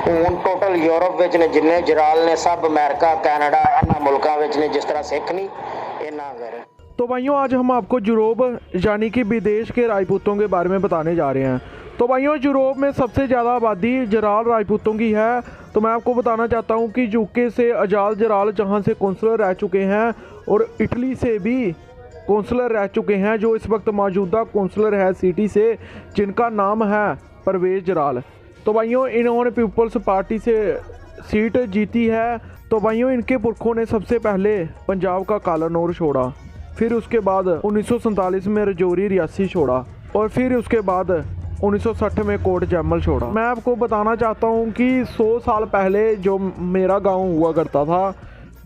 ਹੁਣ total Europe ਵਿੱਚ ਨੇ ਜਿੰਨੇ ਜਰਾਲ ਨੇ सब अमेरिका कैनेडा ਇਹਨਾਂ ਮੁਲਕਾਂ ਵਿੱਚ ਨੇ जिस तरह सिख नहीं इन्ना अगर। तो भाइयों आज हम आपको यूरोप यानी कि विदेश के राजपूतों के बारे में बताने जा रहे हैं। तो भाइयों यूरोप में सबसे ज़्यादा आबादी जराल राजपूतों की है। तो मैं आपको बताना चाहता हूँ कि यूके से अजाल जराल जहाँ से कौंसलर रह चुके हैं और इटली से भी कौंसलर रह चुके हैं, जो इस वक्त मौजूदा कौंसलर है सिटी से, जिनका नाम है परवेज़ जराल। तो भाइयों इन्होंने पीपल्स पार्टी से सीट जीती है। तो भाइयों इनके पुरखों ने सबसे पहले पंजाब का कालानौर छोड़ा, फिर उसके बाद 1947 में रजौरी रियासी छोड़ा और फिर उसके बाद 1960 में कोट जैमल छोड़ा। मैं आपको बताना चाहता हूँ कि 100 साल पहले जो मेरा गांव हुआ करता था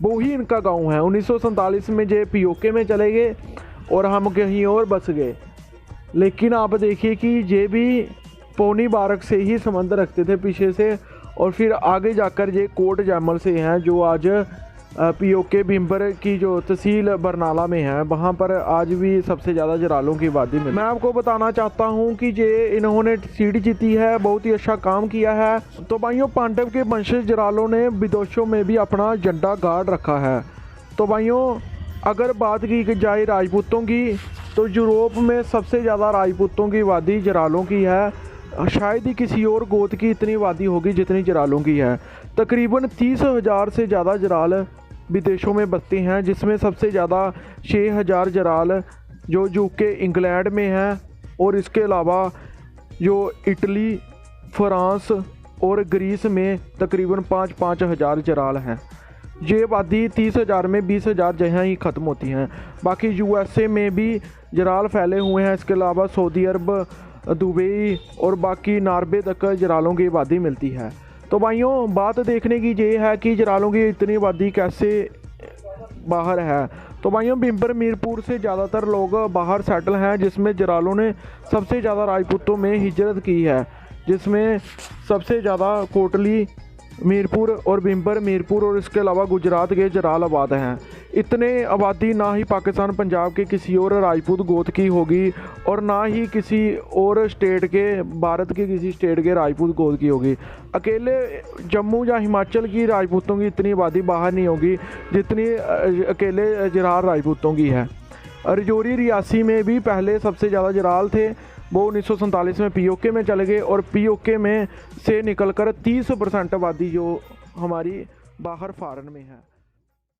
वो ही इनका गांव है। 1947 में जे पीओके में चले गए और हम कहीं और बस गए। लेकिन आप देखिए कि ये भी पौनी बारक से ही संबंध रखते थे पीछे से, और फिर आगे जाकर ये कोट जैमल से हैं, जो आज पीओके बिम्बर की जो तहसील बरनाला में है, वहाँ पर आज भी सबसे ज़्यादा जरालों की आबादी में। मैं आपको बताना चाहता हूँ कि ये इन्होंने सीट जीती है, बहुत ही अच्छा काम किया है। तो भाइयों पांडव के वंशज जरालों ने विदेशों में भी अपना झंडा गाड़ रखा है। तो भाइयों अगर बात की जाए राजपूतों की, तो यूरोप में सबसे ज़्यादा राजपूतों की आबादी जरालों की है। शायद ही किसी और गोत की इतनी आबादी होगी जितनी जरालों की है। तकरीबन 30,000 से ज़्यादा जराल विदेशों में बसते हैं, जिसमें सबसे ज़्यादा 6,000 जराल जो यूके इंग्लैंड में हैं, और इसके अलावा जो इटली, फ्रांस और ग्रीस में तकरीबन 5-5 हज़ार जराल हैं। ये आबादी 30,000 में 20,000 जहाँ ही ख़त्म होती हैं। बाकी यूएसए में भी जराल फैले हुए हैं। इसके अलावा सऊदी अरब, दुबई और बाकी नार्वे तक जरालों की आबादी मिलती है। तो भाइयों बात देखने की ये है कि जरालों की इतनी आबादी कैसे बाहर है। तो भाइयों बिम्बर मीरपुर से ज़्यादातर लोग बाहर सेटल हैं, जिसमें जरालों ने सबसे ज़्यादा राजपूतों में हिजरत की है, जिसमें सबसे ज़्यादा कोटली, मीरपुर और बिम्बर मीरपुर और इसके अलावा गुजरात के जराल आबाद हैं। इतने आबादी ना ही पाकिस्तान पंजाब के किसी और राजपूत गोत की होगी और ना ही किसी और स्टेट के, भारत के किसी स्टेट के राजपूत गोत की होगी। अकेले जम्मू या हिमाचल की राजपूतों की इतनी आबादी बाहर नहीं होगी जितनी अकेले जराल राजपूतों की है। रजौरी रियासी में भी पहले सबसे ज़्यादा जराल थे, वो 1947 में पीओके में चले गए और पीओके में से निकलकर 30% आबादी जो हमारी बाहर फॉरेन में है।